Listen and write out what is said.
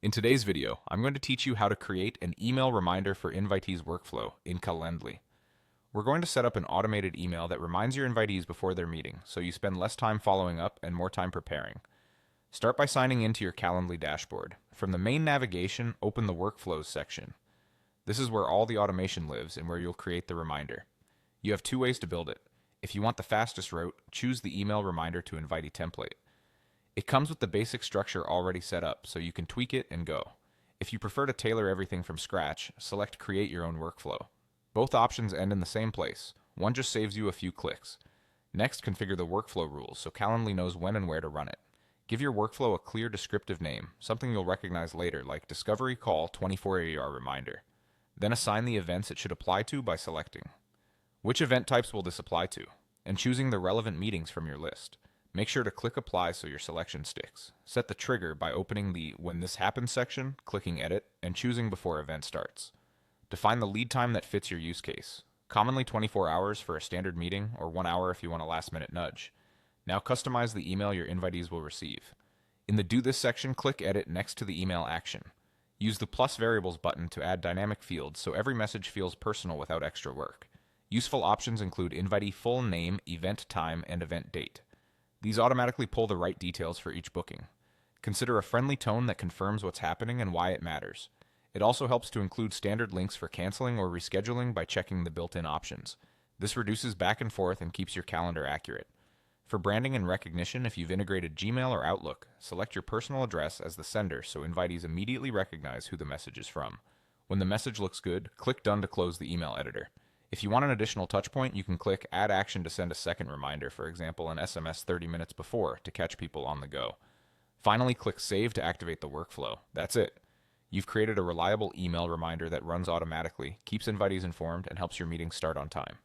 In today's video, I'm going to teach you how to create an email reminder for invitees workflow in Calendly. We're going to set up an automated email that reminds your invitees before their meeting, so you spend less time following up and more time preparing. Start by signing into your Calendly dashboard. From the main navigation, open the Workflows section. This is where all the automation lives and where you'll create the reminder. You have two ways to build it. If you want the fastest route, choose the email reminder to invitee template. It comes with the basic structure already set up, so you can tweak it and go. If you prefer to tailor everything from scratch, select Create Your Own Workflow. Both options end in the same place. One just saves you a few clicks. Next, configure the workflow rules so Calendly knows when and where to run it. Give your workflow a clear descriptive name, something you'll recognize later, like Discovery Call 24 Reminder. Then assign the events it should apply to by selecting. Which event types will this apply to? And choosing the relevant meetings from your list. Make sure to click Apply so your selection sticks. Set the trigger by opening the When This Happens section, clicking Edit, and choosing before event starts. Define the lead time that fits your use case. Commonly 24 hours for a standard meeting, or 1 hour if you want a last-minute nudge. Now customize the email your invitees will receive. In the Do This section, click Edit next to the email action. Use the plus variables button to add dynamic fields so every message feels personal without extra work. Useful options include invitee full name, event time, and event date. These automatically pull the right details for each booking. Consider a friendly tone that confirms what's happening and why it matters. It also helps to include standard links for canceling or rescheduling by checking the built-in options. This reduces back and forth and keeps your calendar accurate. For branding and recognition, if you've integrated Gmail or Outlook, select your personal address as the sender so invitees immediately recognize who the message is from. When the message looks good, click Done to close the email editor. If you want an additional touchpoint, you can click Add Action to send a second reminder, for example, an SMS 30 minutes before to catch people on the go. Finally, click Save to activate the workflow. That's it. You've created a reliable email reminder that runs automatically, keeps invitees informed, and helps your meetings start on time.